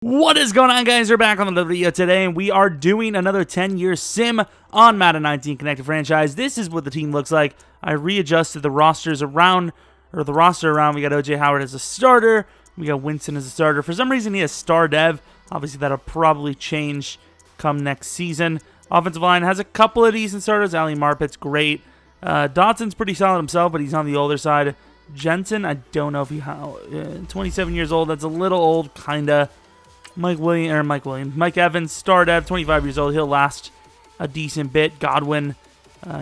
What is going on, guys? We're back on another video today, and we are doing another 10-year sim on Madden 19 Connected Franchise. This is what the team looks like. I readjusted the rosters around, or the roster around. We got O.J. Howard as a starter. We got Winston as a starter. For some reason, he has star dev. Obviously, that'll probably change come next season. Offensive line has a couple of decent starters. Ali Marpet's great. Dotson's pretty solid himself, but he's on the older side. Jensen, I don't know if he 27 years old. That's a little old, kinda. Mike Evans, star dev, 25 years old. He'll last a decent bit. Godwin,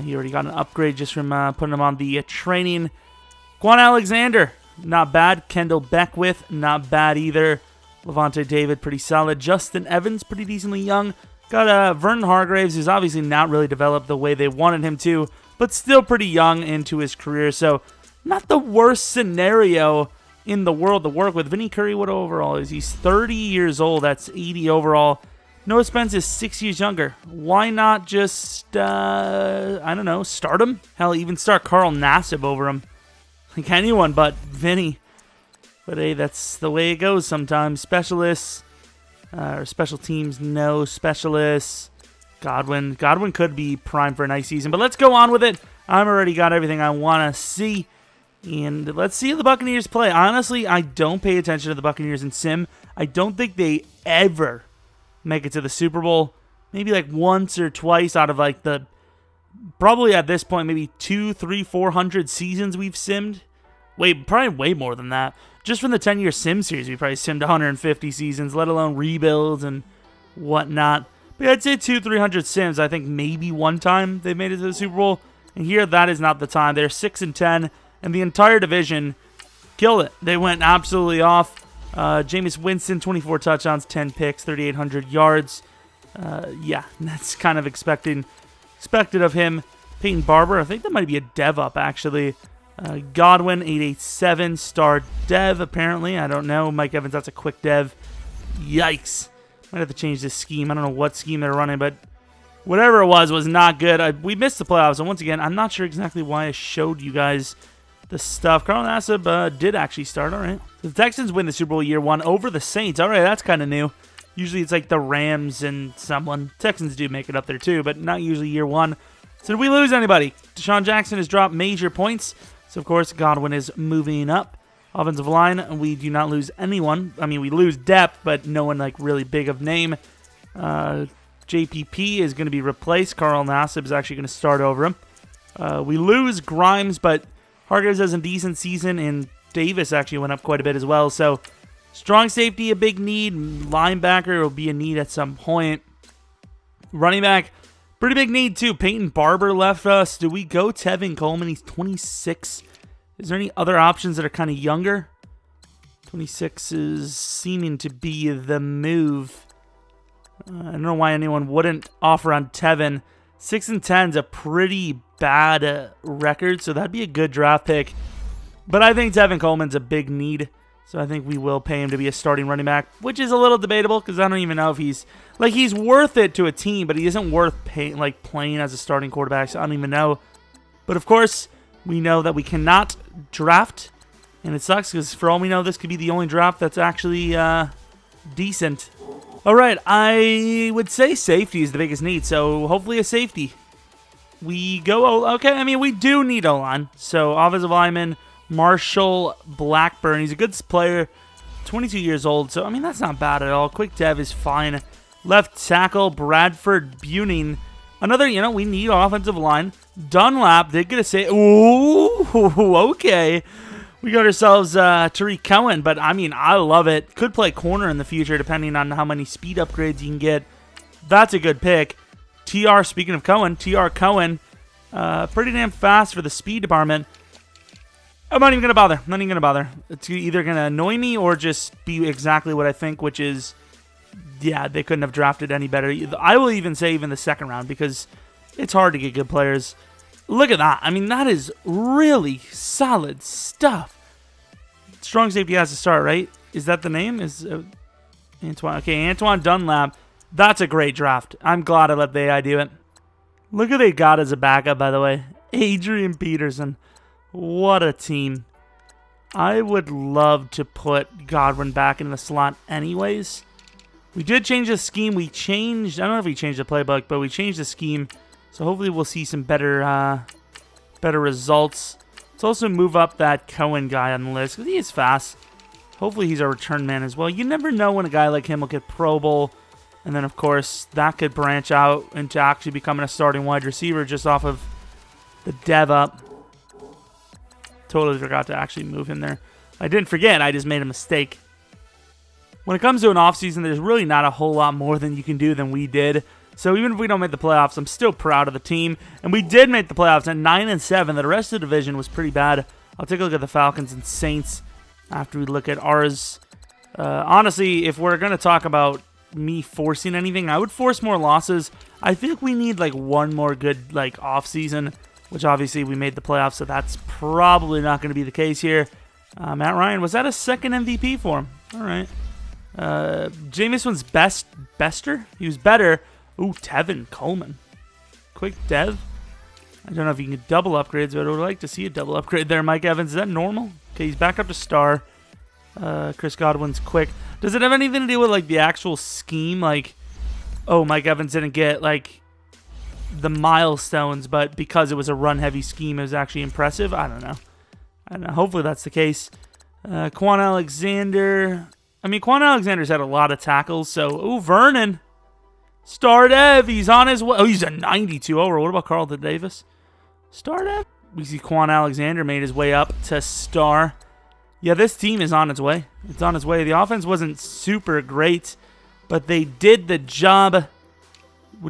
he already got an upgrade just from putting him on the training. Quan Alexander, not bad. Kendall Beckwith, not bad either. Levante David, pretty solid. Justin Evans, pretty decently young. Got Vernon Hargraves, who's obviously not really developed the way they wanted him to, but still pretty young into his career. So not the worst scenario in the world to work with. Vinny Curry, what overall is he? He's 30 years old. That's 80 overall. Noah Spence is 6 years younger. Why not just, I don't know, start him? Hell, even start Carl Nassib over him. Like anyone but Vinny. But hey, that's the way it goes sometimes. Specialists, or special teams, no specialists. Godwin could be primed for a nice season. But let's go on with it. I've already got everything I want to see. And let's see how the Buccaneers play. Honestly, I don't pay attention to the Buccaneers in Sim. I don't think they ever make it to the Super Bowl. Maybe like once or twice out of like the, probably at this point, maybe 200, 300, 400 seasons we've simmed. Probably way more than that. Just from the 10-year Sim series, we probably simmed 150 seasons, let alone rebuilds and whatnot. But I'd say 200, 300 sims. I think maybe one time they made it to the Super Bowl. And here, that is not the time. They're 6-10. And the entire division killed it. They went absolutely off. Jameis Winston, 24 touchdowns, 10 picks, 3,800 yards. Yeah, that's kind of expected of him. Peyton Barber, I think that might be a dev up, actually. Godwin, 887, star dev, apparently. I don't know. Mike Evans, that's a quick dev. Yikes. Might have to change this scheme. I don't know what scheme they're running, but whatever it was not good. We missed the playoffs, and once again, I'm not sure exactly why I showed you guys the stuff. Carl Nassib did actually start. All right. The Texans win the Super Bowl year one over the Saints. All right, that's kind of new. Usually it's like the Rams and someone. Texans do make it up there too, but not usually year one. So did we lose anybody? Deshaun Jackson has dropped major points. So, of course, Godwin is moving up. Offensive line, we do not lose anyone. I mean, we lose depth, but no one like really big of name. JPP is going to be replaced. Carl Nassib is actually going to start over him. We lose Grimes, but Hargraves has a decent season, and Davis actually went up quite a bit as well. So, strong safety, a big need. Linebacker will be a need at some point. Running back, pretty big need too. Peyton Barber left us. Do we go Tevin Coleman? He's 26. Is there any other options that are kind of younger? 26 is seeming to be the move. I don't know why anyone wouldn't offer on Tevin. 6-10 is a pretty bad record, so that'd be a good draft pick. But I think Tevin Coleman's a big need, so I think we will pay him to be a starting running back, which is a little debatable because I don't even know if he's worth it to a team, but he isn't worth playing as a starting quarterback, so I don't even know. But of course, we know that we cannot draft, and it sucks because for all we know, this could be the only draft that's actually decent. All right, I would say safety is the biggest need, so hopefully a safety. We go, okay, I mean, we do need O-line. So offensive lineman, Marshall Blackburn. He's a good player, 22 years old, so I mean, that's not bad at all. Quick dev is fine. Left tackle, Bradford Buning. Another, we need offensive line. Dunlap, they're going to say, ooh, okay. We got ourselves Tariq Cohen, but I mean, I love it. Could play corner in the future, depending on how many speed upgrades you can get. That's a good pick. TR, speaking of Cohen, TR Cohen, pretty damn fast for the speed department. I'm not even going to bother. It's either going to annoy me or just be exactly what I think, which is, yeah, they couldn't have drafted any better. I will even say even the second round because it's hard to get good players. Look at that. I mean, that is really solid stuff. Strong safety has to start, right? Is that the name? Is Antoine? Okay, Antoine Dunlap. That's a great draft. I'm glad I let the AI do it. Look who they got as a backup, by the way. Adrian Peterson. What a team. I would love to put Godwin back in the slot anyways. We did change the scheme. I don't know if we changed the playbook, but we changed the scheme. So hopefully we'll see some better results. Let's also move up that Cohen guy on the list because he is fast. Hopefully he's our return man as well. You never know when a guy like him will get Pro Bowl. And then, of course, that could branch out into actually becoming a starting wide receiver just off of the dev up. Totally forgot to actually move him there. I didn't forget. I just made a mistake. When it comes to an offseason, there's really not a whole lot more than you can do than we did. So even if we don't make the playoffs, I'm still proud of the team. And we did make the playoffs at 9-7. The rest of the division was pretty bad. I'll take a look at the Falcons and Saints after we look at ours. Honestly, if we're going to talk about me forcing anything, I would force more losses. I think we need like one more good like offseason, which obviously we made the playoffs, so that's probably not going to be the case here. Matt Ryan, was that a second MVP for him? All right. Jameis Winston's bester? He was better. Ooh, Tevin Coleman. Quick dev. I don't know if you can get double upgrades, but I would like to see a double upgrade there. Mike Evans, is that normal? Okay, he's back up to star. Chris Godwin's quick. Does it have anything to do with, like, the actual scheme? Like, oh, Mike Evans didn't get, like, the milestones, but because it was a run-heavy scheme, it was actually impressive? I don't know. Hopefully that's the case. Quan Alexander. I mean, Quan Alexander's had a lot of tackles, so... Ooh, Vernon. Star Dev. He's on his way. Oh, he's a 92 over. What about Carlton Davis? Star Dev. We see Quan Alexander made his way up to star. Yeah, this team is on its way. It's on its way. The offense wasn't super great, but they did the job.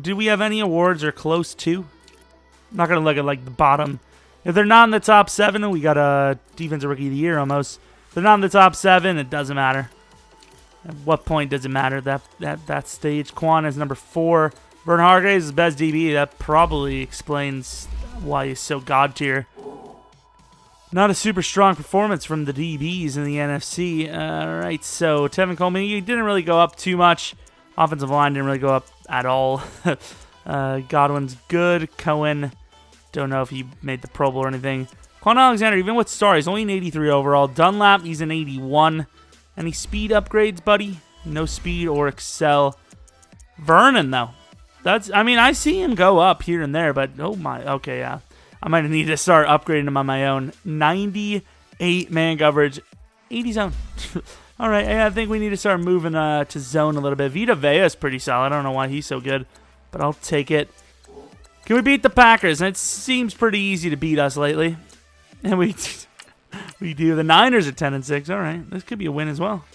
Did we have any awards or close to? I'm not going to look at, like, the bottom. If they're not in the top 7, we got a Defensive Rookie of the Year almost. If they're not in the top 7, it doesn't matter. At what point does it matter that stage? Quan is number 4. Vern Hargraves is best DB. That probably explains why he's so god tier. Not a super strong performance from the DBs in the NFC. All right, so Tevin Coleman, he didn't really go up too much. Offensive line didn't really go up at all. Godwin's good. Cohen, don't know if he made the Pro Bowl or anything. Quan Alexander, even with star, he's only an 83 overall. Dunlap, he's an 81. Any speed upgrades, buddy? No speed or excel. Vernon, though. I mean, I see him go up here and there, but oh my, okay, yeah. I might need to start upgrading him on my own. 98 man coverage, 80 zone. All right, I think we need to start moving to zone a little bit. Vita Vea is pretty solid. I don't know why he's so good, but I'll take it. Can we beat the Packers? And it seems pretty easy to beat us lately. And we do. The Niners are 10-6. All right, this could be a win as well.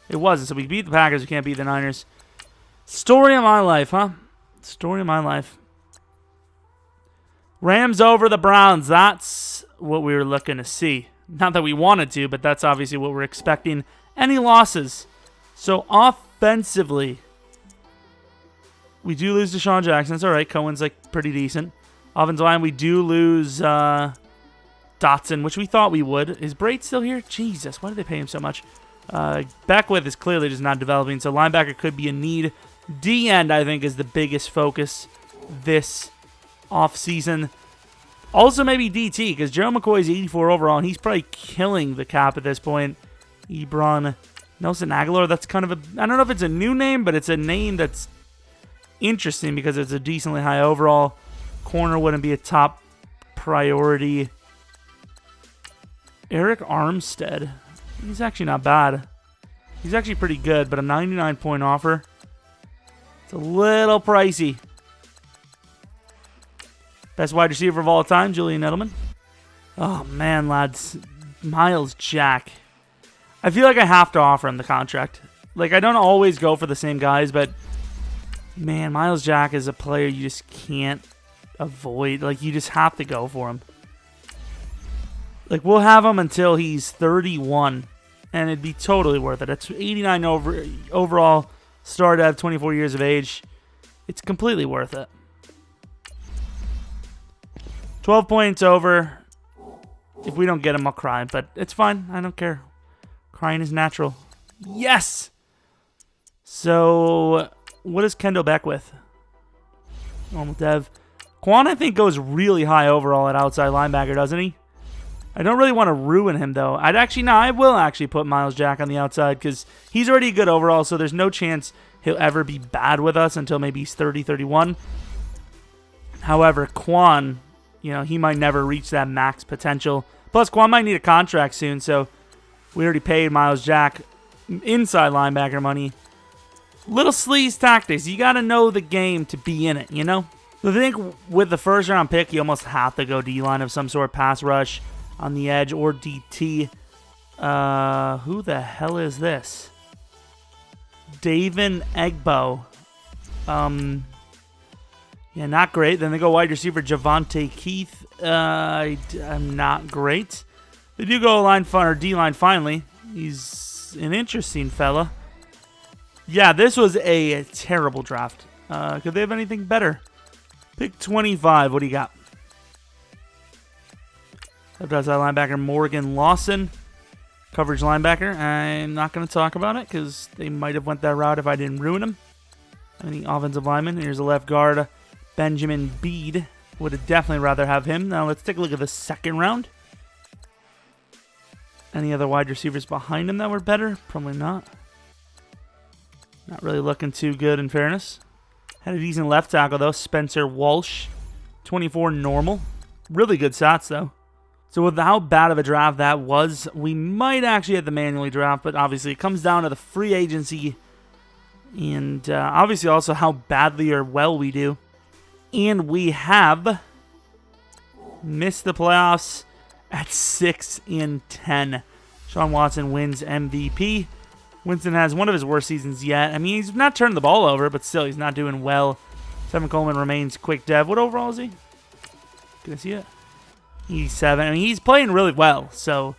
It wasn't, so we beat the Packers. We can't beat the Niners. Story of my life, huh? Story of my life. Rams over the Browns. That's what we were looking to see. Not that we wanted to, but that's obviously what we're expecting. Any losses? So offensively, we do lose Deshaun Jackson. That's all right. Cohen's like pretty decent. Offensive line, we do lose Dotson, which we thought we would. Is Braid still here? Jesus, why did they pay him so much? Beckwith is clearly just not developing, so linebacker could be a need. D-end, I think, is the biggest focus this offseason. Also maybe DT, because Jeromepkr is 84 overall, and he's probably killing the cap at this point. Ebron Nelson Aguilar, that's kind of a... I don't know if it's a new name, but it's a name that's interesting because it's a decently high overall. Corner wouldn't be a top priority. Eric Armstead. He's actually not bad. He's actually pretty good, but a 99-point offer. It's a little pricey. Best wide receiver of all time, Julian Edelman. Oh, man, lads. Miles Jack. I feel like I have to offer him the contract. Like, I don't always go for the same guys, but, man, Miles Jack is a player you just can't avoid. Like, you just have to go for him. Like, we'll have him until he's 31, and it'd be totally worth it. It's 89 overall, star dev, 24 years of age. It's completely worth it. 12 points over. If we don't get him, I'll cry, but it's fine. I don't care. Crying is natural. Yes! So, what is Kendall Beckwith? Normal dev. Quan, I think, goes really high overall at outside linebacker, doesn't he? I don't really want to ruin him, though. I will actually put Myles Jack on the outside because he's already good overall, so there's no chance he'll ever be bad with us until maybe he's 30, 31. However, Quan, he might never reach that max potential. Plus, Quan might need a contract soon, so we already paid Myles Jack inside linebacker money. Little sleaze tactics. You got to know the game to be in it, So I think with the first round pick, you almost have to go D-line of some sort, pass rush on the edge or DT. Who the hell is this? David Egbo. Yeah, not great. Then they go wide receiver Javonte Keith. I'm not great. They do go D-line finally. He's an interesting fella. Yeah, this was a terrible draft. Could they have anything better? Pick 25. What do you got? Left outside linebacker Morgan Lawson. Coverage linebacker. I'm not going to talk about it because they might have went that route if I didn't ruin them. Any offensive lineman. Here's a left guard, Benjamin Bede. Would have definitely rather have him. Now let's take a look at the second round. Any other wide receivers behind him that were better? Probably not. Not really looking too good in fairness. Had a decent left tackle though, Spencer Walsh. 24 normal. Really good stats though. So with how bad of a draft that was, we might actually have to manually draft, but obviously it comes down to the free agency and obviously also how badly or well we do. And we have missed the playoffs at 6-10. Sean Watson wins MVP. Winston has one of his worst seasons yet. I mean, he's not turning the ball over, but still, he's not doing well. Tevin Coleman remains quick dev. What overall is he? Can I see it? He's 7. I mean, he's playing really well. So,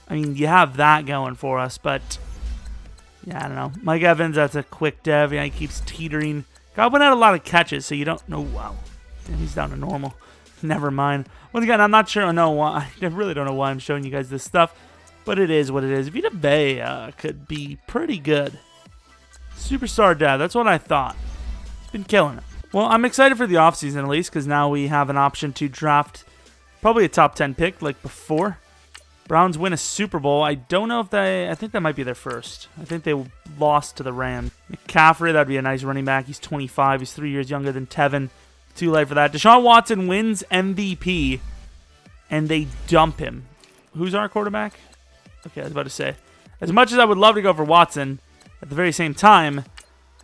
I mean, you have that going for us. But, yeah, I don't know. Mike Evans, that's a quick dev. Yeah, he keeps teetering. Godwin had a lot of catches, so you don't know. Wow. Damn, he's down to normal. Never mind. Once again, I'm not sure. I really don't know why I'm showing you guys this stuff. But it is what it is. Vita Vea could be pretty good. Superstar dad. That's what I thought. He's been killing it. Well, I'm excited for the offseason at least because now we have an option to draft probably a top 10 pick like before. Browns win a Super Bowl. I don't know if I think that might be their first. I think they lost to the Rams. McCaffrey, that'd be a nice running back. He's 25. He's 3 years younger than Tevin. Too late for that. Deshaun Watson wins MVP and they dump him. Who's our quarterback? Okay, I was about to say. As much as I would love to go for Watson, at the very same time,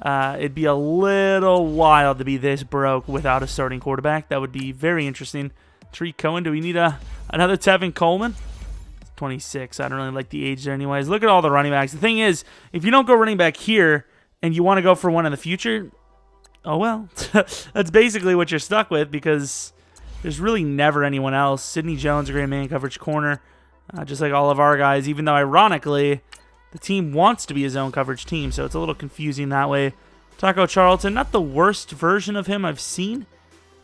it'd be a little wild to be this broke without a starting quarterback. That would be very interesting. Tree Cohen, do we need another Tevin Coleman? 26. I don't really like the age there anyways. Look at all the running backs. The thing is, if you don't go running back here and you want to go for one in the future, oh well. That's basically what you're stuck with because there's really never anyone else. Sidney Jones, a great man coverage corner. Just like all of our guys, even though ironically, the team wants to be a zone coverage team, so it's a little confusing that way. Taco Charlton, not the worst version of him I've seen.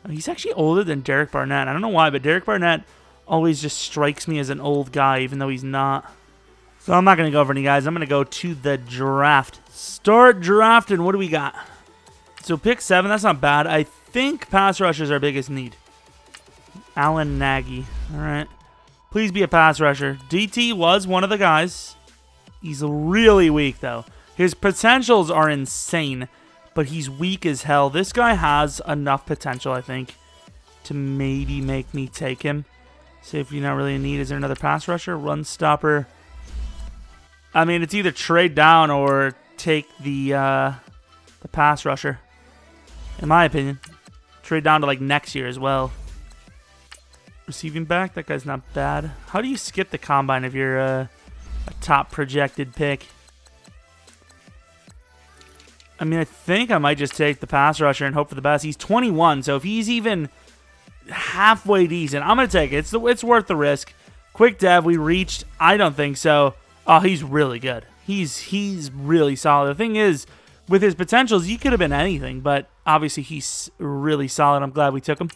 He's actually older than Derek Barnett. I don't know why, but Derek Barnett always just strikes me as an old guy, even though he's not. So I'm not going to go over any guys. I'm going to go to the draft. Start drafting. What do we got? So pick 7, that's not bad. I think pass rush is our biggest need. Alan Nagy. All right. Please be a pass rusher. DT was one of the guys. He's really weak, though. His potentials are insane, but he's weak as hell. This guy has enough potential, I think, to maybe make me take him. Safety not really in need. Is there another pass rusher? Run stopper. I mean, it's either trade down or take the pass rusher, in my opinion. Trade down to, like, next year as well. Receiving back, that guy's not bad. How do you skip the combine if you're a top projected pick? I mean, I think I might just take the pass rusher and hope for the best. He's 21, so if he's even halfway decent, I'm going to take it. It's worth the risk. Quick dev, we reached. I don't think so. Oh, he's really good. He's really solid. The thing is, with his potentials, he could have been anything, but obviously he's really solid. I'm glad we took him.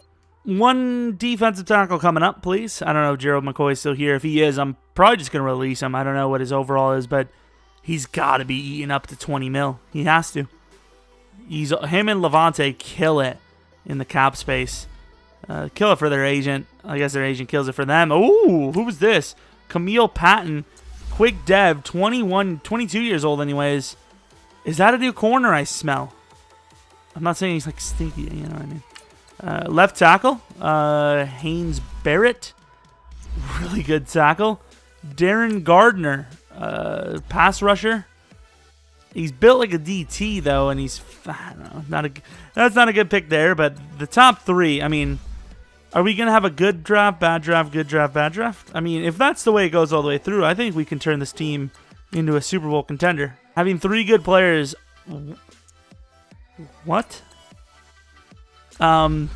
One defensive tackle coming up, please. I don't know if Gerald McCoy is still here. If he is, I'm probably just going to release him. I don't know what his overall is, but he's got to be eating up to 20 mil. He has to. Him and Levante kill it in the cap space. Kill it for their agent. I guess their agent kills it for them. Ooh, who was this? Camille Patton, quick dev, 22 years old anyways. Is that a new corner I smell? I'm not saying he's like stinky, you know what I mean. Left tackle, Haynes Barrett. Really good tackle. Darren Gardner, pass rusher. He's built like a DT though, and he's, I don't know, that's not a good pick there. But the top three, I mean, are we gonna have a good draft, bad draft, good draft, bad draft? I mean, if that's the way it goes all the way through, I think we can turn this team into a Super Bowl contender. Having 3 good players. What? Why?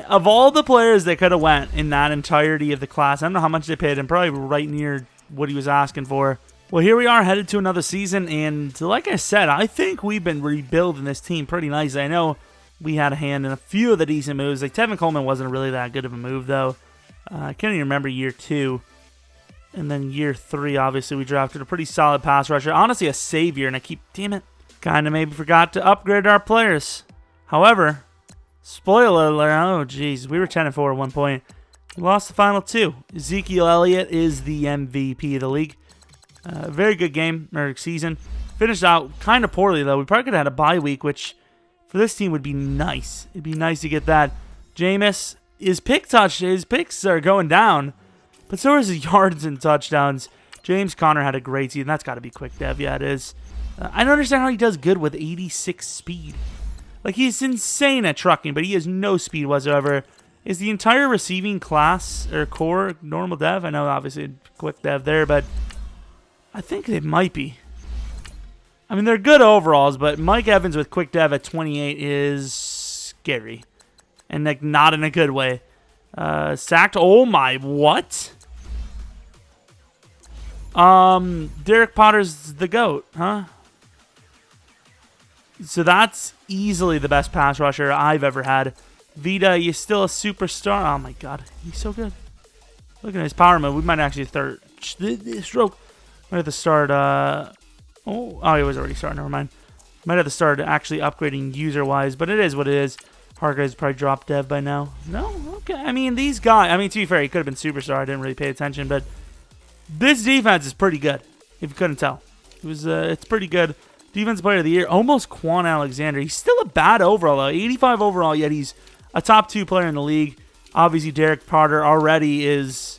Of all the players that could have went in that entirety of the class, I don't know how much they paid him. Probably right near what he was asking for. Well, here we are headed to another season, and like I said, I think we've been rebuilding this team pretty nicely. I know we had a hand in a few of the decent moves. Like Tevin Coleman wasn't really that good of a move, though. I can't even remember year 2. And then year 3, obviously, we drafted a pretty solid pass rusher. Honestly, a savior, and damn it, kind of maybe forgot to upgrade our players. However, spoiler alert, oh jeez, we were 10-4 at one point. We lost the final 2. Ezekiel Elliott is the MVP of the league. Very good game, or season. Finished out kind of poorly, though. We probably could have had a bye week, which for this team would be nice. It'd be nice to get that. Jameis, his picks are going down, but so is his yards and touchdowns. James Conner had a great season. That's got to be quick dev. Yeah, it is. I don't understand how he does good with 86 speed. Like, he's insane at trucking, but he has no speed whatsoever. Is the entire receiving class or core normal dev? I know, obviously, quick dev there, but I think they might be. I mean, they're good overalls, but Mike Evans with quick dev at 28 is scary. And, like, not in a good way. Sacked. Oh, my. What? Derek Potter's the GOAT, huh? So that's easily the best pass rusher I've ever had. Vita, you're still a superstar. Oh, my God. He's so good. Look at his power move. We might actually start. Stroke. Might have to start. He was already starting. Never mind. Might have to start actually upgrading user-wise, but it is what it is. Hargrave's probably dropped dev by now. No? Okay. I mean, these guys. I mean, to be fair, he could have been superstar. I didn't really pay attention, but this defense is pretty good, if you couldn't tell. It's pretty good. Defensive player of the year, almost Quan Alexander. He's still a bad overall, though. 85 overall, yet he's a top 2 player in the league. Obviously, Derek Potter already is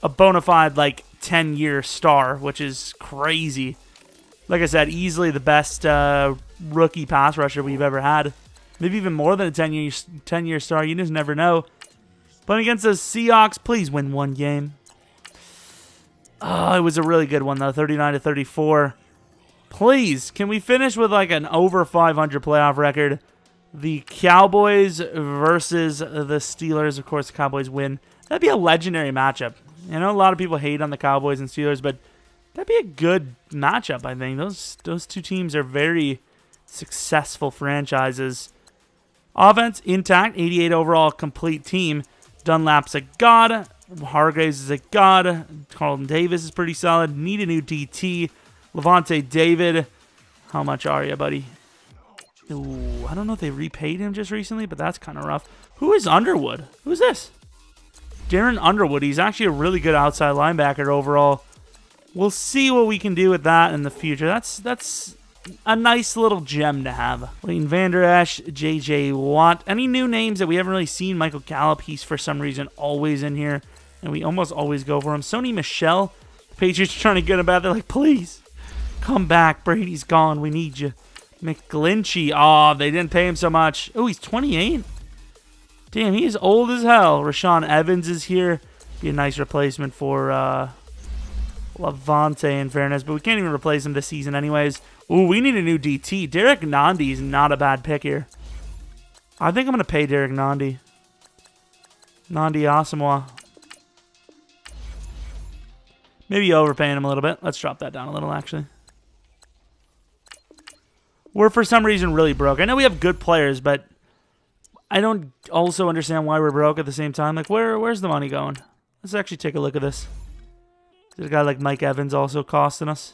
a bona fide, 10-year star, which is crazy. Like I said, easily the best rookie pass rusher we've ever had. Maybe even more than a 10-year star. You just never know. Playing against the Seahawks, please win one game. Oh, it was a really good one, though. 39-34. Please, can we finish with an over 500 playoff record? The Cowboys versus the Steelers. Of course, the Cowboys win. That'd be a legendary matchup. I know a lot of people hate on the Cowboys and Steelers, but that'd be a good matchup, I think. Those two teams are very successful franchises. Offense, intact. 88 overall complete team. Dunlap's a god. Hargraves is a god. Carlton Davis is pretty solid. Need a new DT. Levante David. How much are you, buddy? Ooh, I don't know if they repaid him just recently, but that's kind of rough. Who is Underwood? Who's this? Darren Underwood. He's actually a really good outside linebacker overall. We'll see what we can do with that in the future. That's a nice little gem to have. Leighton Vander Esch, J.J. Watt. Any new names that we haven't really seen? Michael Gallup, he's for some reason always in here, and we almost always go for him. Sony Michel, the Patriots are trying to get him back. They're like, please, come back. Brady's gone. We need you. McGlinchey. Oh, they didn't pay him so much. Oh, he's 28? Damn, he is old as hell. Rashawn Evans is here. Be a nice replacement for Levante, in fairness, but we can't even replace him this season anyways. Ooh, we need a new DT. Derek Nandi is not a bad pick here. I think I'm going to pay Derek Nandi. Nandi Asamoah. Maybe overpaying him a little bit. Let's drop that down a little, actually. We're, for some reason, really broke. I know we have good players, but I don't also understand why we're broke at the same time. Where's the money going? Let's actually take a look at this. Is a guy like Mike Evans also costing us?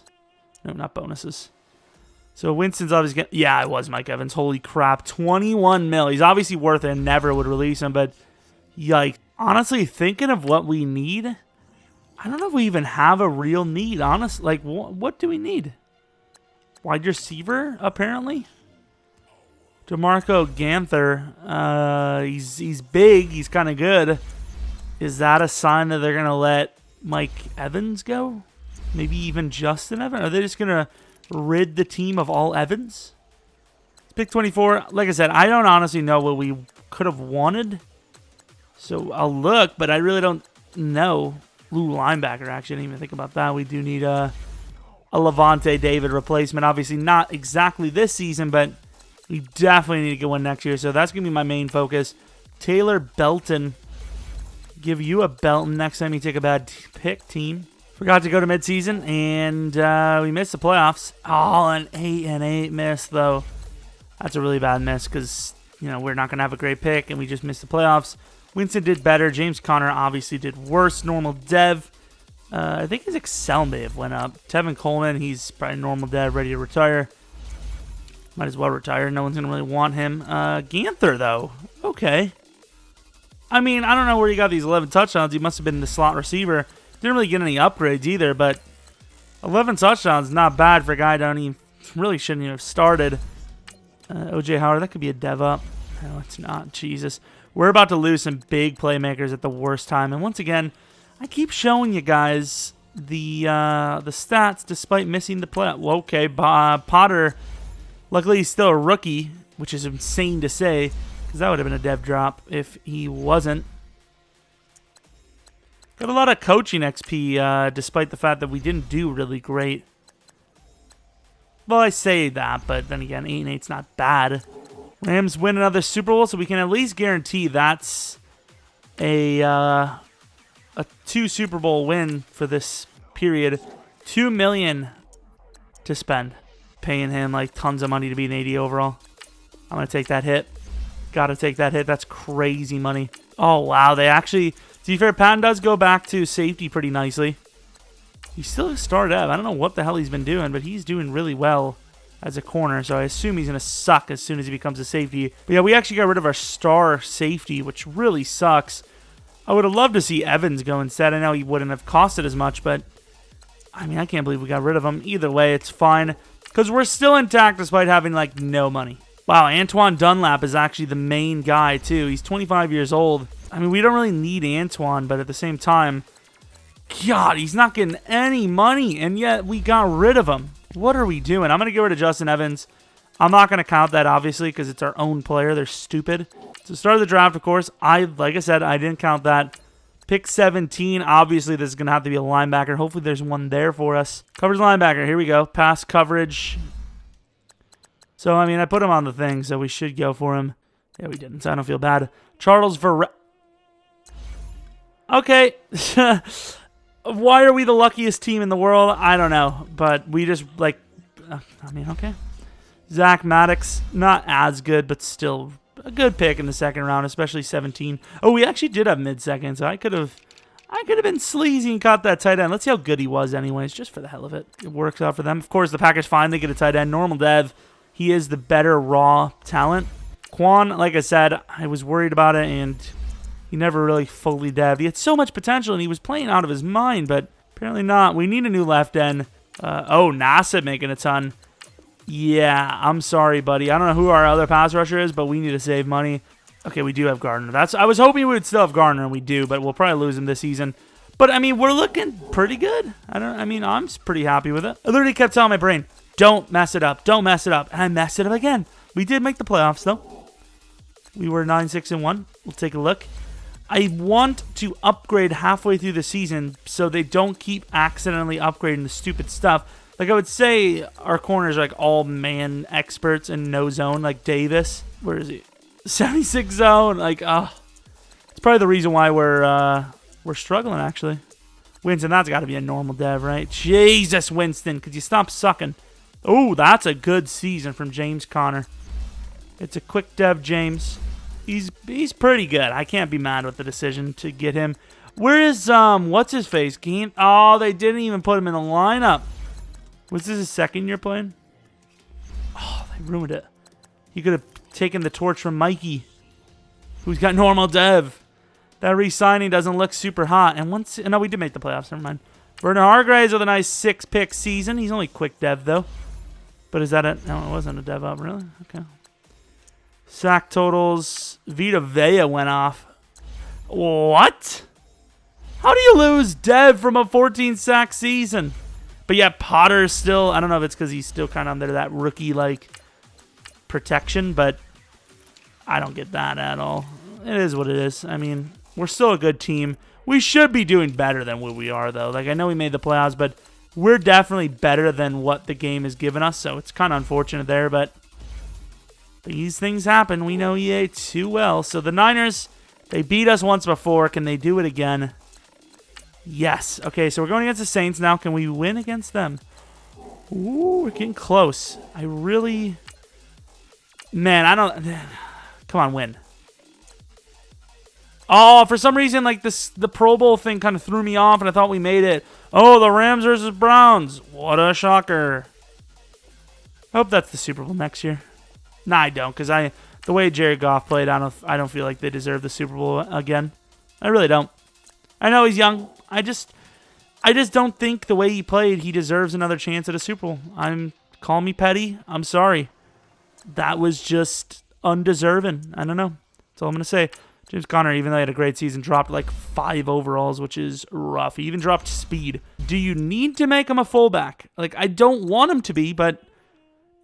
No, not bonuses. So Winston's obviously going to... Yeah, it was Mike Evans. Holy crap. 21 mil. He's obviously worth it and never would release him, but yikes. Honestly, thinking of what we need, I don't know if we even have a real need, honestly. Like, what do we need? Wide receiver, apparently? DeMarco Ganther. He's big. He's kind of good. Is that a sign that they're going to let Mike Evans go? Maybe even Justin Evans? Are they just going to rid the team of all Evans? Pick 24. Like I said, I don't honestly know what we could have wanted. So I'll look, but I really don't know. Ooh, linebacker, actually. I didn't even think about that. We do need a Levante David replacement. Obviously not exactly this season, but we definitely need to get one next year. So that's going to be my main focus. Taylor Belton. Give you a Belton next time you take a bad pick, team. Forgot to go to midseason, and we missed the playoffs. Oh, an 8-8 miss, though. That's a really bad miss because, you know, we're not going to have a great pick, and we just missed the playoffs. Winston did better. James Conner obviously did worse. Normal dev. I think his Excel may have went up. Tevin Coleman, he's probably normal dev, ready to retire. Might as well retire. No one's going to really want him. Ganther, though. Okay. I mean, I don't know where he got these 11 touchdowns. He must have been the slot receiver. Didn't really get any upgrades either, but 11 touchdowns, not bad for a guy that really shouldn't even have started. O.J. Howard, that could be a dev up. No, it's not. Jesus. We're about to lose some big playmakers at the worst time. And once again, I keep showing you guys the stats despite missing the play. Well, okay, Potter, luckily he's still a rookie, which is insane to say, because that would have been a dev drop if he wasn't. Got a lot of coaching XP, despite the fact that we didn't do really great. Well, I say that, but then again, 8-8's not bad. Rams win another Super Bowl, so we can at least guarantee that's a 2 Super Bowl win for this period. $2 million to spend. Paying him like tons of money to be an 80 overall. I'm going to take that hit. Got to take that hit. That's crazy money. Oh, wow. They actually... To be fair, Patton does go back to safety pretty nicely. He's still a star dev. I don't know what the hell he's been doing, but he's doing really well as a corner, so I assume he's going to suck as soon as he becomes a safety. But yeah, we actually got rid of our star safety, which really sucks. I would have loved to see Evans go instead. I know he wouldn't have costed as much, but I mean, I can't believe we got rid of him. Either way, it's fine, because we're still intact despite having, like, no money. Wow, Antoine Dunlap is actually the main guy, too. He's 25 years old. I mean, we don't really need Antoine, but at the same time, God, he's not getting any money, and yet we got rid of him. What are we doing? I'm going to get rid of Justin Evans. I'm not going to count that, obviously, because it's our own player. They're stupid. So start of the draft, of course. Like I said, I didn't count that. Pick 17. Obviously, this is going to have to be a linebacker. Hopefully, there's one there for us. Coverage linebacker. Here we go. Pass coverage. So, I mean, I put him on the thing, so we should go for him. Yeah, we didn't, so I don't feel bad. Charles Varela. Okay. Why are we the luckiest team in the world? I don't know. But we just, like, I mean, okay. Zach Maddox, not as good, but still a good pick in the second round, especially 17. Oh, we actually did have mid-second, so I could have been sleazy and caught that tight end. Let's see how good he was anyways, just for the hell of it. It works out for them. Of course, the Packers finally get a tight end. Normal dev. He is the better raw talent. Quan, like I said, I was worried about it, and he never really fully dev'd. He had so much potential, and he was playing out of his mind, but apparently not. We need a new left end. Oh, Nassib making a ton. Yeah, I'm sorry, buddy. I don't know who our other pass rusher is, but we need to save money. Okay, we do have Gardner. I was hoping we would still have Gardner, and we do, but we'll probably lose him this season. But, I mean, we're looking pretty good. I'm pretty happy with it. I literally kept telling my brain, don't mess it up. Don't mess it up. And I messed it up again. We did make the playoffs, though. We were 9-6-1. We'll take a look. I want to upgrade halfway through the season so they don't keep accidentally upgrading the stupid stuff. Like, I would say our corners are like all man experts in no zone, like Davis. Where is he? 76 zone. Like, it's probably the reason why we're struggling, actually. Winston, that's got to be a normal dev, right? Jesus, Winston, could you stop sucking? Oh, that's a good season from James Conner. It's a quick dev, James. He's pretty good. I can't be mad with the decision to get him. Where is, what's his face? Oh, they didn't even put him in the lineup. Was this his second year playing? I ruined it. He could have taken the torch from Mikey, who's got normal dev. That re-signing doesn't look super hot. And once... No, we did make the playoffs. Never mind. Vernon Hargreaves with a nice 6-pick season. He's only quick dev, though. But is that a... No, it wasn't a dev up, really? Okay. Sack totals. Vita Vea went off. What? How do you lose dev from a 14-sack season? But yeah, Potter's still... I don't know if it's because he's still kind of under that rookie-like protection, but I don't get that at all. It is what it is. I mean, we're still a good team. We should be doing better than what we are, though. Like, I know we made the playoffs, but we're definitely better than what the game has given us, so it's kind of unfortunate there, but these things happen. We know EA too well. So the Niners, they beat us once before. Can they do it again? Yes. Okay, so we're going against the Saints now. Can we win against them? Ooh, we're getting close. I really... Man, I don't... Come on, win. Oh, for some reason, like, the Pro Bowl thing kind of threw me off, and I thought we made it. Oh, the Rams versus Browns. What a shocker. I hope that's the Super Bowl next year. Nah, I don't, because the way Jared Goff played, I don't feel like they deserve the Super Bowl again. I really don't. I know he's young. I just don't think the way he played, he deserves another chance at a Super Bowl. Call me petty. I'm sorry. That was just undeserving. I don't know. That's all I'm going to say. James Conner, even though he had a great season, dropped like 5 overalls, which is rough. He even dropped speed. Do you need to make him a fullback? Like, I don't want him to be, but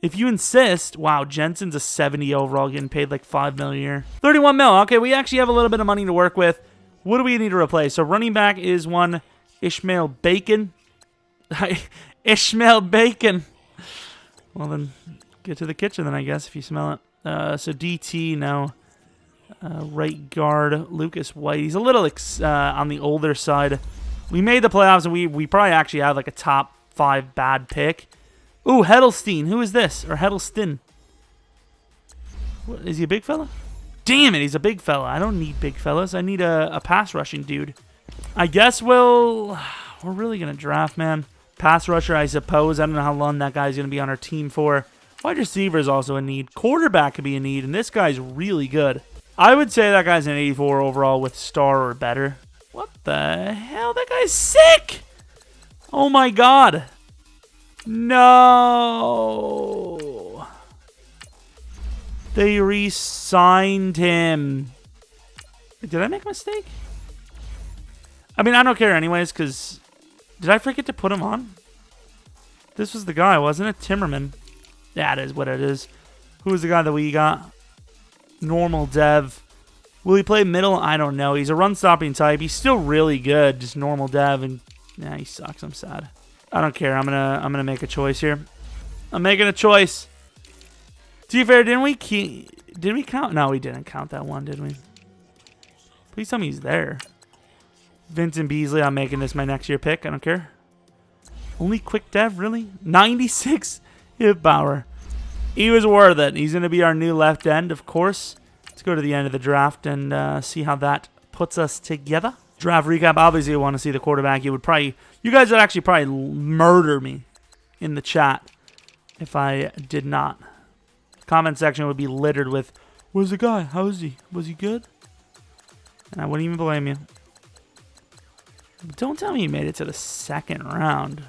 if you insist... Wow, Jensen's a 70 overall, getting paid like $5 million a year. 31 mil. Okay, we actually have a little bit of money to work with. What do we need to replace? So running back is one Ishmael Bacon. Ishmael Bacon. Well, then get to the kitchen then, I guess, if you smell it. So DT now. Right guard, Lucas White. He's a little on the older side. We made the playoffs, and we probably actually have like a top 5 bad pick. Ooh, Heddlestein. Who is this? Or Heddleston. What, is he a big fella? Damn it, he's a big fella. I don't need big fellas. I need a pass rushing dude. I guess we're really going to draft, man. Pass rusher, I suppose. I don't know how long that guy's going to be on our team for. Wide receiver is also a need. Quarterback could be a need, and this guy's really good. I would say that guy's an 84 overall with star or better. What the hell? That guy's sick! Oh my god. No. They re-signed him. Did I make a mistake? I mean, I don't care anyways, because... Did I forget to put him on? This was the guy, wasn't it? Timmerman. That is what it is. Who was the guy that we got? Normal dev. Will he play middle? I don't know. He's a run-stopping type. He's still really good. Just normal dev, and yeah, he sucks. I'm sad. I don't care. I'm gonna make a choice here. I'm making a choice. To be fair, did we count? No, we didn't count that one, did we? Please tell me he's there. Vincent Beasley. I'm making this my next year pick. I don't care. Only quick dev, really? 96 hit power. He was worth it. He's going to be our new left end, of course. Let's go to the end of the draft and see how that puts us together. Draft recap. Obviously, you want to see the quarterback. You guys would actually probably murder me in the chat if I did not. Comment section would be littered with, "Where's the guy? How is he? Was he good?" And I wouldn't even blame you. But don't tell me you made it to the 2nd round.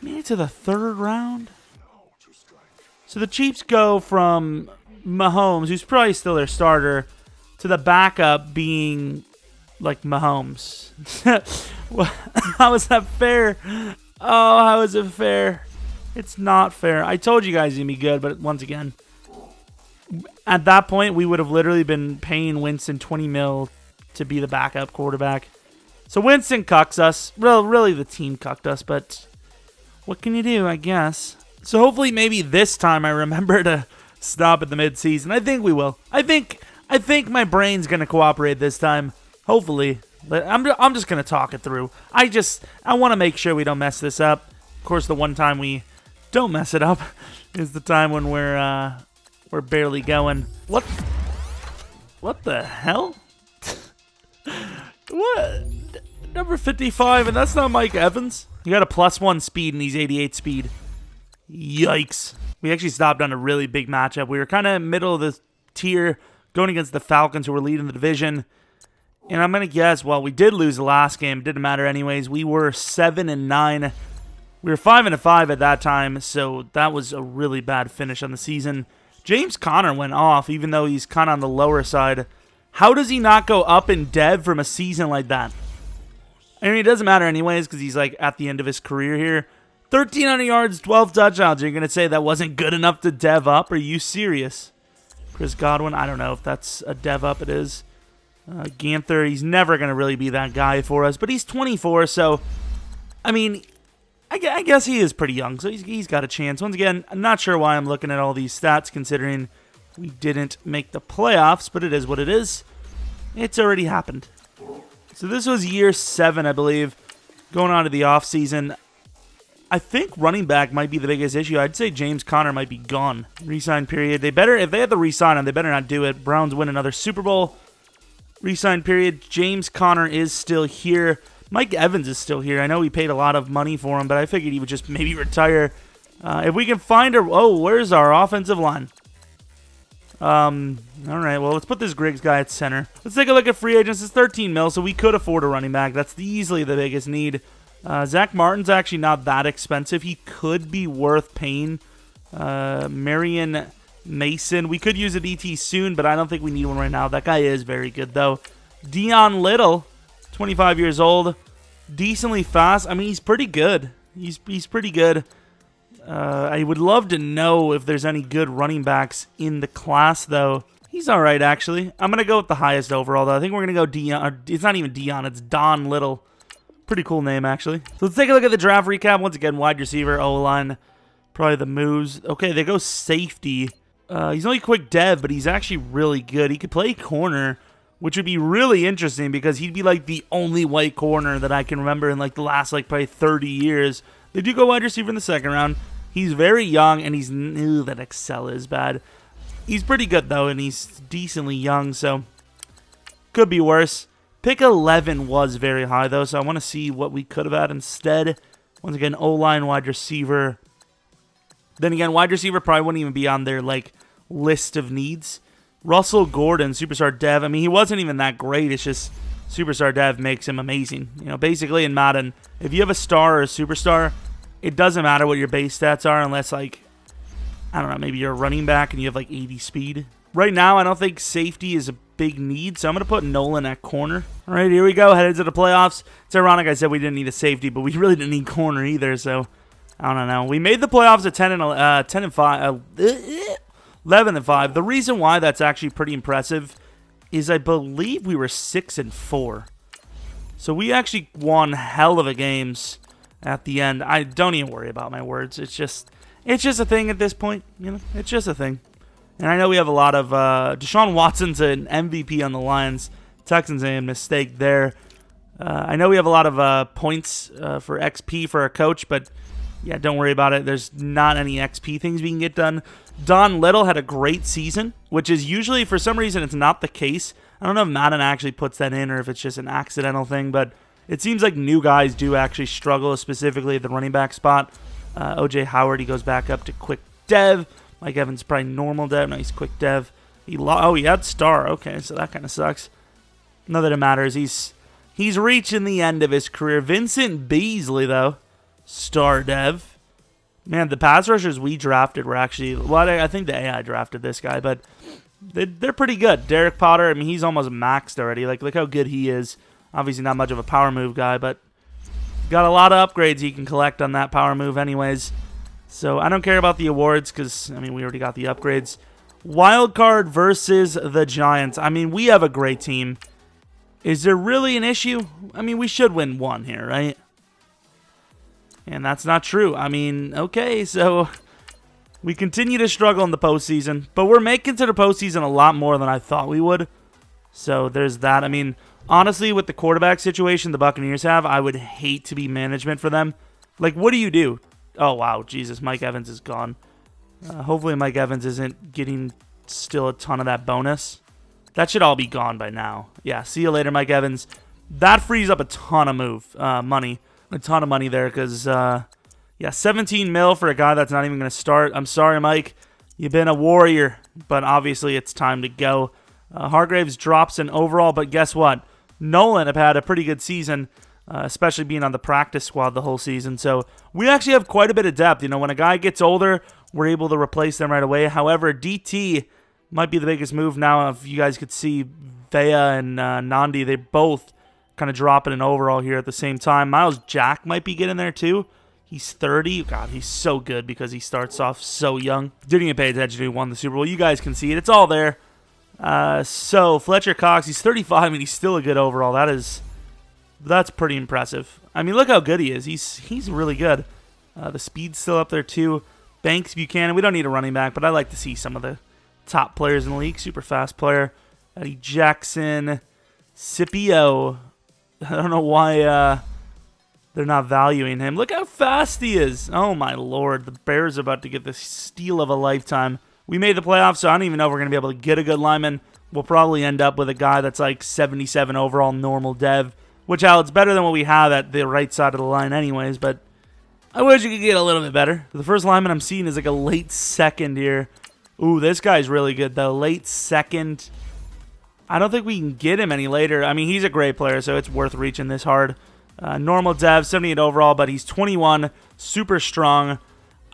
You made it to the 3rd round? So the Chiefs go from Mahomes, who's probably still their starter, to the backup being like Mahomes. How is that fair? Oh, how is it fair? It's not fair. I told you guys he'd be good, but once again, at that point, we would have literally been paying Winston 20 mil to be the backup quarterback. So Winston cucks us. Really, the team cucked us, but what can you do, I guess? So hopefully maybe this time I remember to stop at the midseason. I think we will. I think my brain's going to cooperate this time. Hopefully. I'm just going to talk it through. I want to make sure we don't mess this up. Of course, the one time we don't mess it up is the time when we're barely going. What the hell? What? Number 55, and that's not Mike Evans? You got a +1 speed and he's 88 speed. Yikes. We actually stopped on a really big matchup. We were kind of middle of the tier going against the Falcons, who were leading the division. And I'm going to guess, well, we did lose the last game. It didn't matter anyways. We were 7-9. We were 5-5 at that time, so that was a really bad finish on the season. James Conner went off, even though he's kind of on the lower side. How does he not go up in dev from a season like that? I mean, it doesn't matter anyways, because he's like at the end of his career here. 1,300 yards, 12 touchdowns. You're going to say that wasn't good enough to dev up? Are you serious? Chris Godwin, I don't know if that's a dev up. It is. Ganther, he's never going to really be that guy for us, but he's 24, so, I mean, I guess he is pretty young, so he's got a chance. Once again, I'm not sure why I'm looking at all these stats, considering we didn't make the playoffs, but it is what it is. It's already happened. So this was year 7, I believe, going on to the offseason. I think running back might be the biggest issue. I'd say James Conner might be gone. Resign period. If they have to resign him, they better not do it. Browns win another Super Bowl. Resign period. James Conner is still here. Mike Evans is still here. I know we paid a lot of money for him, but I figured he would just maybe retire. If we can find her... Oh, where's our offensive line? All right, well, let's put this Griggs guy at center. Let's take a look at free agents. It's 13 mil, so we could afford a running back. That's easily the biggest need. Zach Martin's actually not that expensive. He could be worth paying. Marion Mason. We could use a DT soon, but I don't think we need one right now. That guy is very good, though. Dion Little, 25 years old. Decently fast. I mean, he's pretty good. He's pretty good. I would love to know if there's any good running backs in the class, though. He's all right, actually. I'm going to go with the highest overall, though. I think we're going to go Dion. It's not even Dion. It's Don Little. Pretty cool name, actually. So let's take a look at the draft recap. Once again, wide receiver, O-line, probably the moves. Okay, they go safety. He's only quick dev, but he's actually really good. He could play corner, which would be really interesting because he'd be like the only white corner that I can remember in like the last like probably 30 years. They do go wide receiver in the second round. He's very young, and he's... Ew, that Excel is bad. He's pretty good, though, and he's decently young, so could be worse. Pick 11 was very high, though, so I want to see what we could have had instead. Once again, O-line, wide receiver. Then again, wide receiver probably wouldn't even be on their, like, list of needs. Russell Gordon, superstar dev. I mean, he wasn't even that great. It's just superstar dev makes him amazing. You know, basically in Madden, if you have a star or a superstar, it doesn't matter what your base stats are unless, like, I don't know, maybe you're a running back and you have, like, 80 speed. Right now, I don't think safety is a big need, so I'm going to put Nolan at corner. All right, here we go, headed to the playoffs. It's ironic I said we didn't need a safety, but we really didn't need corner either, so I don't know. We made the playoffs at 11-5. The reason why that's actually pretty impressive is I believe we were 6-4. So we actually won hell of a games at the end. I don't even worry about my words. It's just a thing at this point. You know, it's just a thing. And I know we have a lot of Deshaun Watson's an MVP on the Lions. Texans a mistake there. I know we have a lot of points for XP for our coach, but yeah, don't worry about it. There's not any XP things we can get done. Don Little had a great season, which is usually, for some reason, it's not the case. I don't know if Madden actually puts that in or if it's just an accidental thing, but it seems like new guys do actually struggle, specifically at the running back spot. O.J. Howard, he goes back up to quick dev. Mike Evans probably normal dev. No, he's quick dev. He had star. Okay, so that kind of sucks. Not that it matters. He's reaching the end of his career. Vincent Beasley, though, star dev. Man, the pass rushers we drafted were actually... Well, I think the AI drafted this guy, but they're pretty good. Derek Potter, I mean, he's almost maxed already. Like, look how good he is. Obviously not much of a power move guy, but got a lot of upgrades he can collect on that power move anyways. So I don't care about the awards because, I mean, we already got the upgrades. Wild card versus the Giants. I mean, we have a great team. Is there really an issue? I mean, we should win one here, right? And that's not true. I mean, okay, so we continue to struggle in the postseason, but we're making to the postseason a lot more than I thought we would. So there's that. I mean, honestly, with the quarterback situation the Buccaneers have, I would hate to be management for them. Like, what do you do? Oh, wow, Jesus, Mike Evans is gone. Hopefully Mike Evans isn't getting still a ton of that bonus. That should all be gone by now. Yeah, see you later, Mike Evans. That frees up a ton of money. A ton of money there because Yeah, 17 mil for a guy that's not even going to start. I'm sorry, Mike. You've been a warrior, but obviously it's time to go. Hargraves drops in overall, but guess what? Nolan have had a pretty good season, especially being on the practice squad the whole season. So we actually have quite a bit of depth. You know, when a guy gets older, we're able to replace them right away. However, DT might be the biggest move now. If you guys could see Vea and Nandi, they both kind of dropping an overall here at the same time. Miles Jack might be getting there too. He's 30. God, he's so good because he starts off so young. Didn't even pay attention to who won the Super Bowl. You guys can see it. It's all there. So Fletcher Cox, he's 35 and he's still a good overall. That's pretty impressive. I mean, look how good he is. He's really good. The speed's still up there too. Banks, Buchanan. We don't need a running back, but I like to see some of the top players in the league. Super fast player. Eddie Jackson, Scipio. I don't know why they're not valuing him. Look how fast he is. Oh, my Lord. The Bears are about to get the steal of a lifetime. We made the playoffs, so I don't even know if we're going to be able to get a good lineman. We'll probably end up with a guy that's like 77 overall normal dev, which, it's better than what we have at the right side of the line anyways, but I wish you could get a little bit better. The first lineman I'm seeing is like a late second here. Ooh, this guy's really good, though. Late second. I don't think we can get him any later. I mean, he's a great player, so it's worth reaching this hard. Normal dev, 78 overall, but he's 21, super strong.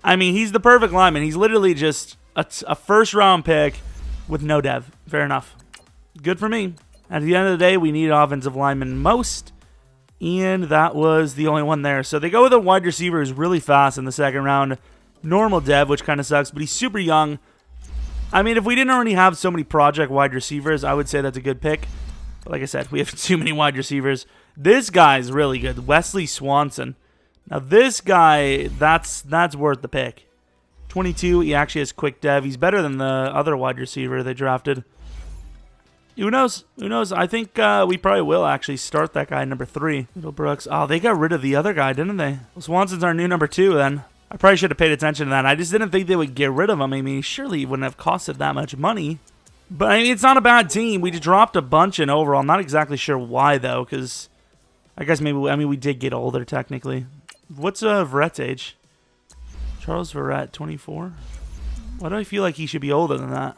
I mean, he's the perfect lineman. He's literally just a first-round pick with no dev. Fair enough. Good for me. At the end of the day, we need offensive linemen most, and that was the only one there. So they go with a wide receiver who's really fast in the second round. Normal dev, which kind of sucks, but he's super young. I mean, if we didn't already have so many project wide receivers, I would say that's a good pick. But like I said, we have too many wide receivers. This guy's really good. Wesley Swanson. Now, this guy, that's worth the pick. 22, he actually has quick dev. He's better than the other wide receiver they drafted. Who knows? Who knows? I think we probably will actually start that guy number 3. Little Brooks. Oh, they got rid of the other guy, didn't they? Well, Swanson's our new number 2 then. I probably should have paid attention to that. I just didn't think they would get rid of him. I mean, surely he wouldn't have costed that much money. But, I mean, it's not a bad team. We just dropped a bunch in overall. I'm not exactly sure why, though, because I guess maybe, we did get older, technically. What's Verrett's age? Charles Verrett, 24? Why do I feel like he should be older than that?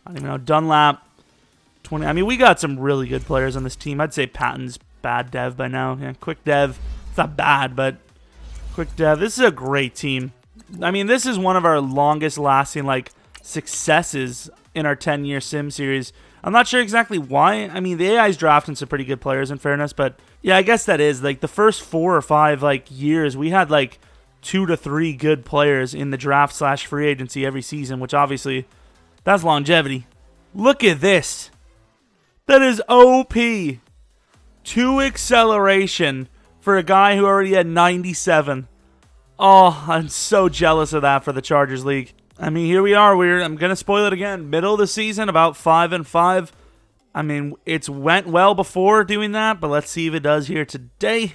I don't even know. Dunlap, 20. I mean, we got some really good players on this team. I'd say Patton's bad dev by now. Yeah, quick dev. It's not bad, but quick dev. This is a great team. I mean, this is one of our longest lasting, like, successes in our 10-year sim series. I'm not sure exactly why. I mean, the AI's drafting some pretty good players, in fairness, but yeah, I guess that is, like, the first 4 or 5, like, years, we had, like, 2 to 3 good players in the draft/free agency every season, which obviously, that's longevity. Look at this. That is OP. 2 acceleration for a guy who already had 97. Oh, I'm so jealous of that for the Chargers League. I mean, here we are. I'm going to spoil it again. Middle of the season, about 5-5. I mean, it's went well before doing that, but let's see if it does here today.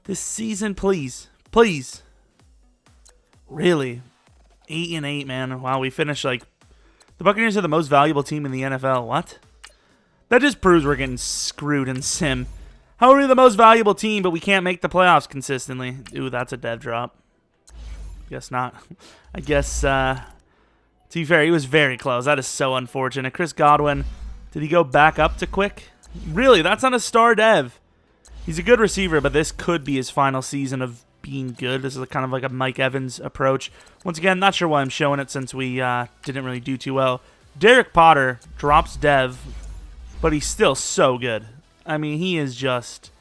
This season, please. Please. Really? 8-8, man. Wow, we finished like... The Buccaneers are the most valuable team in the NFL. What? That just proves we're getting screwed in sim. How are we the most valuable team, but we can't make the playoffs consistently? Ooh, that's a dev drop. Guess not. I guess, to be fair, he was very close. That is so unfortunate. Chris Godwin, did he go back up to quick? Really? That's not a star dev. He's a good receiver, but this could be his final season of being good. This is kind of like a Mike Evans approach. Once again, not sure why I'm showing it since we didn't really do too well. Derek Potter drops dev, but he's still so good. I mean, he is just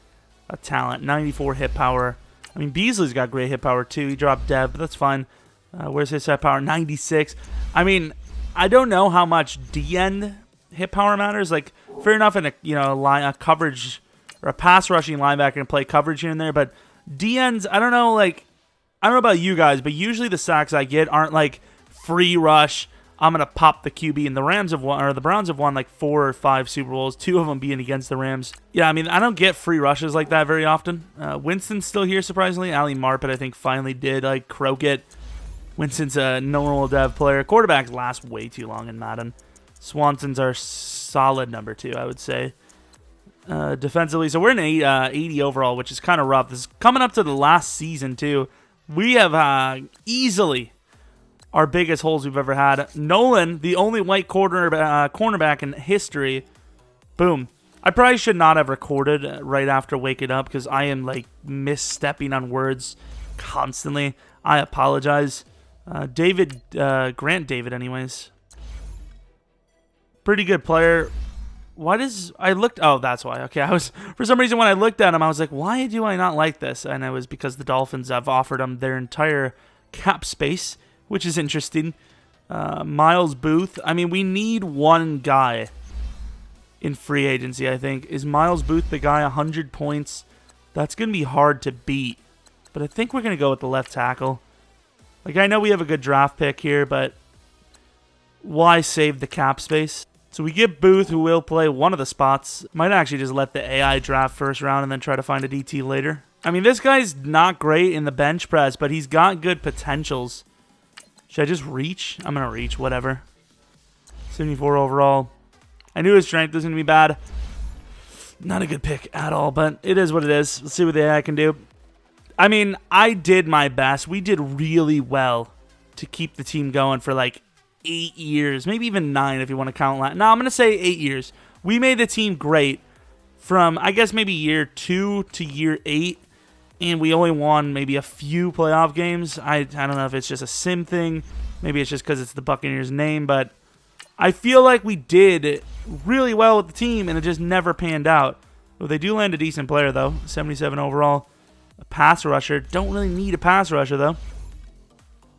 a talent. 94 hit power. I mean, Beasley's got great hit power too. He dropped dev, but that's fine. Where's his hit power? 96. I mean, I don't know how much D-end hit power matters. Like, fair enough in a coverage or a pass rushing linebacker can play coverage here and there, but D-ends, I don't know. Like, I don't know about you guys, but usually the sacks I get aren't like free rush. I'm gonna pop the QB, and the Browns have won like 4 or 5 Super Bowls, 2 of them being against the Rams. Yeah, I mean, I don't get free rushes like that very often. Winston's still here, surprisingly. Ali Marpet, I think, finally did like croak it. Winston's a normal dev player. Quarterbacks last way too long in Madden. Swanson's our solid number 2, I would say. Defensively, so we're in 80 overall, which is kind of rough. This is coming up to the last season too. We have easily our biggest holes we've ever had. Nolan, the only white cornerback in history. Boom. I probably should not have recorded right after waking up because I am like misstepping on words constantly. I apologize. Grant David anyways. Pretty good player. Why does I looked? Oh, that's why. Okay, I was for some reason when I looked at him, I was like, why do I not like this? And it was because the Dolphins have offered him their entire cap space, which is interesting. Miles Booth. I mean, we need one guy in free agency. I think is Miles Booth the guy. 100 points. That's gonna be hard to beat. But I think we're gonna go with the left tackle. Like I know we have a good draft pick here, but why save the cap space? So we get Booth, who will play one of the spots. Might actually just let the AI draft first round and then try to find a DT later. I mean, this guy's not great in the bench press, but he's got good potentials. Should I just reach? I'm going to reach, whatever. 74 overall. I knew his strength was going to be bad. Not a good pick at all, but it is what it is. Let's see what the AI can do. I mean, I did my best. We did really well to keep the team going for like 8 years, maybe even 9 if you want to count that. No, I'm going to say 8 years. We made the team great from, I guess, maybe year 2 to year 8, and we only won maybe a few playoff games. I don't know if it's just a sim thing. Maybe it's just because it's the Buccaneers name, but I feel like we did really well with the team, and it just never panned out. Well, they do land a decent player, though. 77 overall. A pass rusher. Don't really need a pass rusher, though.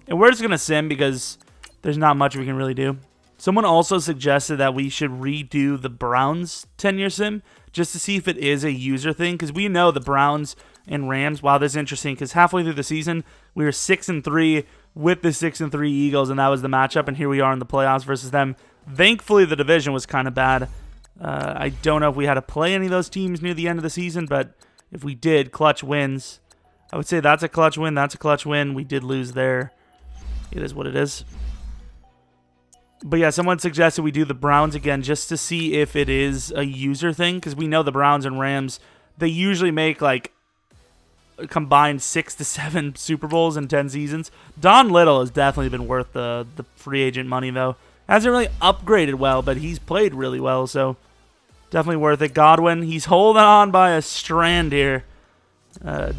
And we're just going to sim because there's not much we can really do. Someone also suggested that we should redo the Browns 10-year sim just to see if it is a user thing, because we know the Browns and Rams. Wow, this is interesting because halfway through the season, we were 6-3 with the 6-3 Eagles, and that was the matchup, and here we are in the playoffs versus them. Thankfully, the division was kind of bad. I don't know if we had to play any of those teams near the end of the season, but if we did, clutch wins. I would say that's a clutch win. That's a clutch win. We did lose there. It is what it is. But yeah, someone suggested we do the Browns again just to see if it is a user thing, because we know the Browns and Rams, they usually make like a combined 6 to 7 Super Bowls in 10 seasons. Don Little has definitely been worth the free agent money, though. Hasn't really upgraded well, but he's played really well, so definitely worth it. Godwin, he's holding on by a strand here.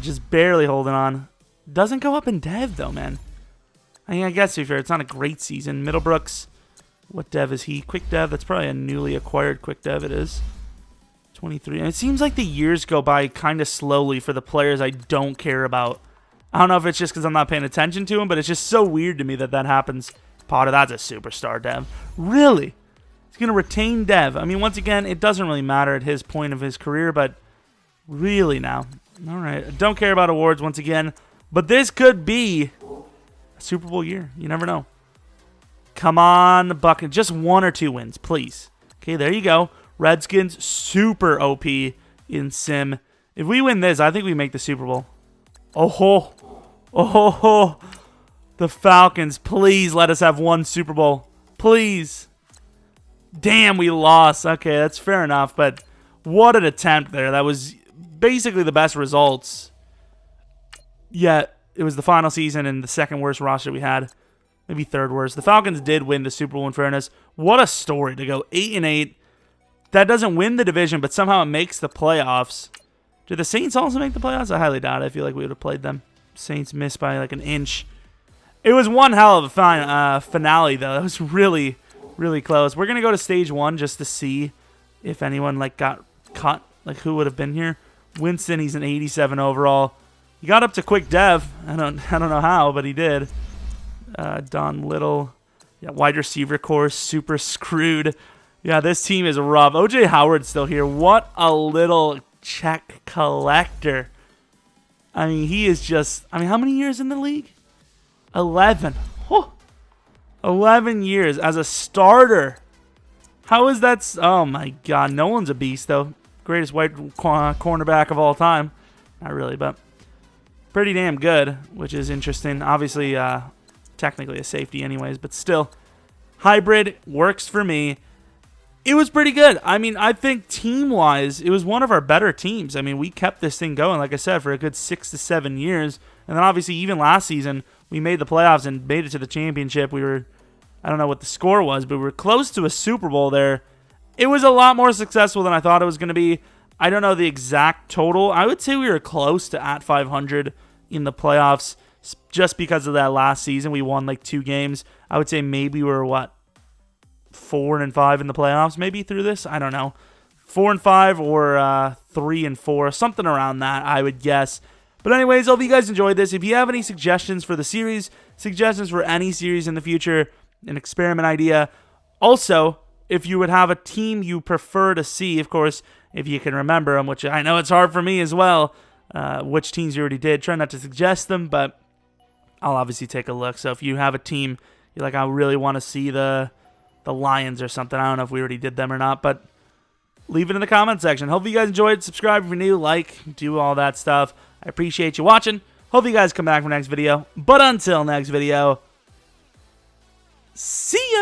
Just barely holding on. Doesn't go up in dev, though, man. I mean, I guess to be fair, it's not a great season. Middlebrooks, what dev is he? Quick dev? That's probably a newly acquired quick dev. It is 23. And it seems like the years go by kind of slowly for the players I don't care about. I don't know if it's just because I'm not paying attention to them, but it's just so weird to me that that happens. Potter, that's a superstar dev. Really? He's going to retain dev. I mean, once again, it doesn't really matter at his point of his career, but really now. All right. I don't care about awards once again, but this could be a Super Bowl year. You never know. Come on, Buccaneers. Just 1 or 2 wins, please. Okay, there you go. Redskins, super OP in sim. If we win this, I think we make the Super Bowl. Oh, oh, the Falcons. Please let us have 1 Super Bowl. Please. Damn, we lost. Okay, that's fair enough, but what an attempt there. That was basically the best results. Yet, it was the final season and the second worst roster we had. Maybe third worst. The Falcons did win the Super Bowl in fairness. What a story to go 8-8. That doesn't win the division, but somehow it makes the playoffs. Did the Saints also make the playoffs? I highly doubt it. I feel like we would have played them. Saints missed by like an inch. It was one hell of a finale, though. It was really, really close. We're going to go to stage 1 just to see if anyone like got cut. Like who would have been here. Winston, he's an 87 overall. He got up to quick dev. I don't know how, but he did. Don Little. Yeah, wide receiver course. Super screwed. Yeah, this team is rough. O.J. Howard's still here. What a little check collector. I mean, he is just... I mean, how many years in the league? 11. Oh, 11 years as a starter. How is that... Oh, my God. No one's a beast, though. Greatest white cornerback of all time. Not really, but... pretty damn good, which is interesting. Obviously, technically a safety anyways, but still. Hybrid works for me. It was pretty good. I mean, I think team-wise, it was one of our better teams. I mean, we kept this thing going, like I said, for a good 6 to 7 years, And then obviously even last season, we made the playoffs and made it to the championship. We were, I don't know what the score was, but we were close to a Super Bowl there. It was a lot more successful than I thought it was going to be. I don't know the exact total. I would say we were close to at 500 in the playoffs just because of that last season. We won like 2 games. I would say maybe we were, 4-5 in the playoffs maybe through this? I don't know. 4-5 or 3-4, something around that, I would guess. But anyways, I hope you guys enjoyed this. If you have any suggestions for the series, suggestions for any series in the future, an experiment idea. Also, if you would have a team you prefer to see, of course, if you can remember them, which I know it's hard for me as well, which teams you already did. Try not to suggest them, but I'll obviously take a look. So if you have a team, you're like, I really want to see the Lions or something. I don't know if we already did them or not, but leave it in the comment section. Hope you guys enjoyed. Subscribe if you're new, like, do all that stuff. I appreciate you watching. Hope you guys come back for next video. But until next video, see ya!